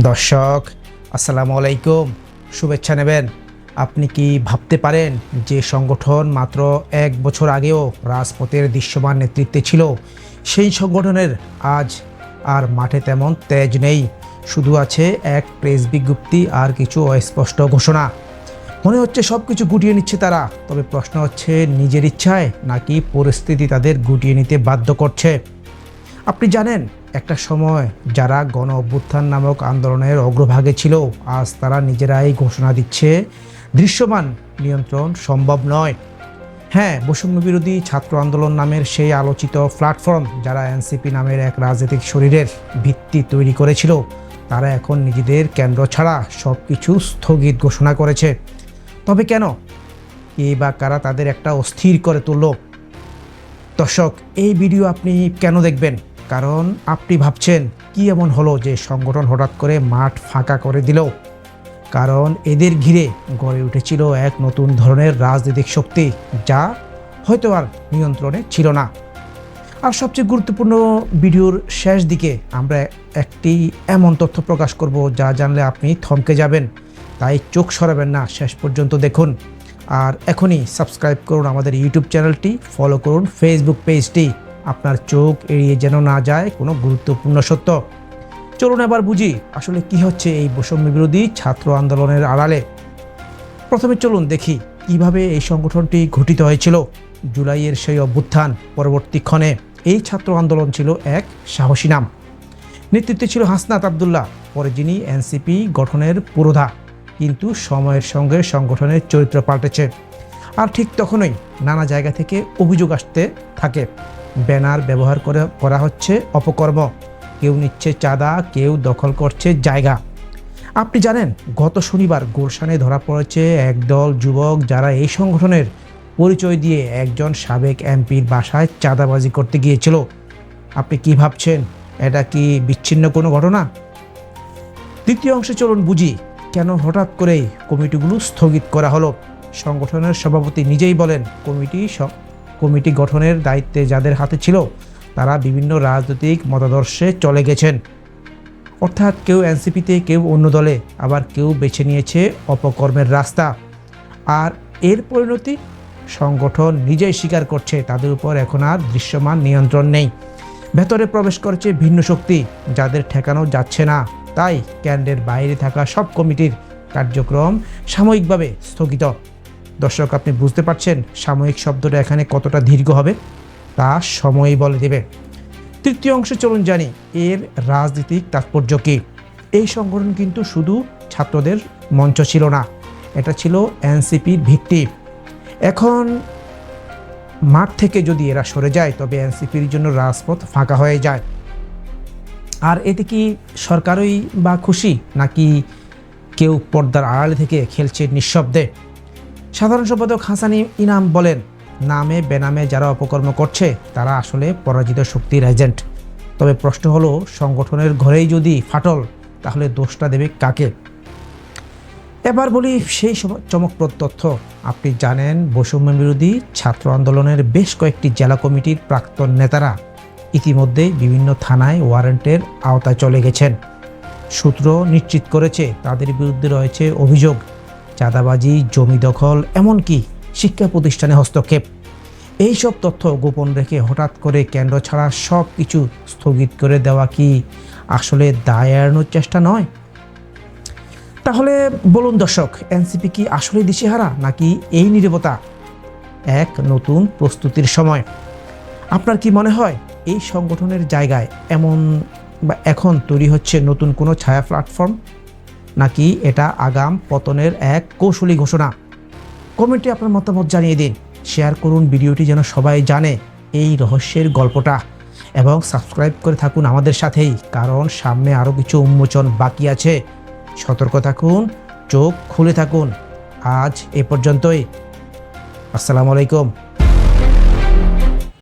দর্শক আসসালামু আলাইকুম, শুভেচ্ছা নেবেন। আপনি কি ভাবতে পারেন যে সংগঠন মাত্র এক বছর আগেও রাজপথের দৃশ্যমান নেতৃত্বে ছিল, সেই সংগঠনের আজ আর মাঠে তেমন তেজ নেই। শুধু আছে এক প্রেস বিজ্ঞপ্তি আর কিছু অস্পষ্ট ঘোষণা। মনে হচ্ছে সব কিছু গুটিয়ে নিচ্ছে তারা। তবে প্রশ্ন হচ্ছে, নিজের ইচ্ছায় নাকি পরিস্থিতি তাদের গুটিয়ে নিতে বাধ্য করছে? আপনি জানেন, একটা সময় যারা গণ অভ্যুত্থান নামক আন্দোলনের অগ্রভাগে ছিল, আজ তারা নিজেরাই ঘোষণা দিচ্ছে দৃশ্যমান নিয়ন্ত্রণ সম্ভব নয়। হ্যাঁ, বৈষম্য বিরোধী ছাত্র আন্দোলন নামের সেই আলোচিত প্ল্যাটফর্ম, যারা এনসিপি নামের এক রাজনৈতিক শরীরের ভিত্তি তৈরি করেছিল, তারা এখন নিজেদের কেন্দ্র ছাড়া সব কিছু স্থগিত ঘোষণা করেছে। তবে কেন? কে বা কারা তাদের একটা অস্থির করে তুলল? দর্শক, এই ভিডিও আপনি কেন দেখবেন? কারণ আপনি ভাবছেন, কি এমন হলো যে সংগঠন হঠাৎ করে মাঠ ফাঁকা করে দিল? কারণ এদের ঘিরে গড়ে উঠেছিল এক নতুন ধরনের রাজনৈতিক শক্তি, যা হয়তো আর নিয়ন্ত্রণে ছিল না। আর সবচেয়ে গুরুত্বপূর্ণ, ভিডিওর শেষ দিকে আমরা একটি এমন তথ্য প্রকাশ করব যা জানলে আপনি থমকে যাবেন। তাই চোখ সরাবেন না, শেষ পর্যন্ত দেখুন। আর এখনই সাবস্ক্রাইব করুন আমাদের ইউটিউব চ্যানেলটি, ফলো করুন ফেসবুক পেজটি। আপনার চোখ এড়িয়ে যেন না যায় কোনো গুরুত্বপূর্ণ সত্য। চলুন এবার বুঝি আসলে কি হচ্ছে এই বৈষম্য বিরোধী ছাত্র আন্দোলনের আড়ালে। প্রথমে চলুন দেখি কিভাবে এই সংগঠনটি গঠিত হয়েছিল। জুলাইয়ের সেই অভ্যুত্থান পরবর্তীক্ষণে এই ছাত্র আন্দোলন ছিল এক সাহসী নাম। নেতৃত্বে ছিল হাসনাত আবদুল্লাহ, পরে যিনি এনসিপি গঠনের পুরোধা। কিন্তু সময়ের সঙ্গে সংগঠনের চরিত্র পাল্টেছে। আর ঠিক তখনই নানা জায়গা থেকে অভিযোগ আসতে থাকে। ব্যানার ব্যবহার করা হচ্ছে অপকর্ম, কেউ নিচ্ছে চাঁদা, কেউ দখল করছে জায়গা। আপনি জানেন, গত শনিবার গুলশানে ধরা পড়েছে একদল যুবক, যারা এই সংগঠনের পরিচয় দিয়ে একজন সাবেক এমপির বাসায় চাঁদাবাজি করতে গিয়েছিল। আপনি কি ভাবছেন, এটা কি বিচ্ছিন্ন কোনো ঘটনা? দ্বিতীয় অংশে চলুন বুঝি কেন হঠাৎ করেই কমিটিগুলো স্থগিত করা হলো। সংগঠনের সভাপতি নিজেই বলেন, কমিটি গঠনের দায়িত্বে যাদের হাতে ছিল, তারা বিভিন্ন রাজনৈতিক মতাদর্শে চলে গেছেন। অর্থাৎ কেউ এনসিপিতে, কেউ অন্য দলে, আবার কেউ বেছে নিয়েছে অপকর্মের রাস্তা। আর এর পরিণতি সংগঠন নিজেই স্বীকার করছে, তাদের উপর এখন আর দৃশ্যমান নিয়ন্ত্রণ নেই। ভেতরে প্রবেশ করছে ভিন্ন শক্তি, যাদের ঠেকানো যাচ্ছে না। তাই কেন্দ্রের বাইরে থাকা সব কমিটির কার্যক্রম সাময়িকভাবে স্থগিত। দর্শক, আপনি বুঝতে পারছেন সাময়িক শব্দটা এখানে কতটা দীর্ঘ হবে, তা সময়ই বলে দেবে। তৃতীয় অংশে চলুন জানি এর রাজনৈতিক তাৎপর্য কী। এই সংগঠন কিন্তু শুধু ছাত্রদের মঞ্চ ছিল না, এটা ছিল এনসিপির ভিত্তি। এখন মাঠ থেকে যদি এরা সরে যায়, তবে এনসিপির জন্য রাজপথ ফাঁকা হয়ে যায়। আর এতে কি সরকারই বা খুশি, নাকি কেউ পর্দার আড়ালে থেকে খেলছে নিঃশব্দে? সাধারণ সম্পাদক হাসান ইনাম বলেন, নামে বেনামে যারা অপকর্ম করছে, তারা আসলে পরাজিত শক্তির এজেন্ট। তবে প্রশ্ন হলো, সংগঠনের ঘরেই যদি ফাটল, তাহলে দোষটা দেবে কাকে? এবার বলি সেই চমকপ্রদ তথ্য। আপনি জানেন, বৈষম্য বিরোধী ছাত্র আন্দোলনের বেশ কয়েকটি জেলা কমিটির প্রাক্তন নেতারা ইতিমধ্যেই বিভিন্ন থানায় ওয়ারেন্টের আওতায় চলে গেছেন। সূত্র নিশ্চিত করেছে, তাদের বিরুদ্ধে রয়েছে অভিযোগ চাঁদাবাজি, জমি দখল, এমনকি শিক্ষা প্রতিষ্ঠানে হস্তক্ষেপ। এই সব তথ্য গোপন রেখে হঠাৎ করে কেন্দ্র ছাড়া সব কিছু স্থগিত করে দেওয়া কি আসলে দায় এড়ানোর চেষ্টা নয়? তাহলে বলুন দর্শক, এনসিপি কি আসলে দিশেহারা, নাকি এই নীরবতা এক নতুন প্রস্তুতির সময়? আপনার কি মনে হয় এই সংগঠনের জায়গায় এখন তৈরি হচ্ছে নতুন কোনো ছায়া প্ল্যাটফর্ম, নাকি এটা আগাম পতনের এক কৌশলী ঘোষণা? কমেন্টে আপনার মতামত জানিয়ে দিন। শেয়ার করুন ভিডিওটি, যেন সবাই জানে এই রহস্যের গল্পটা। এবং সাবস্ক্রাইব করে থাকুন আমাদের সাথেই, কারণ সামনে আরও কিছু উন্মোচন বাকি আছে। সতর্ক থাকুন, চোখ খুলে থাকুন। আজ এ পর্যন্তই। আসসালামু আলাইকুম।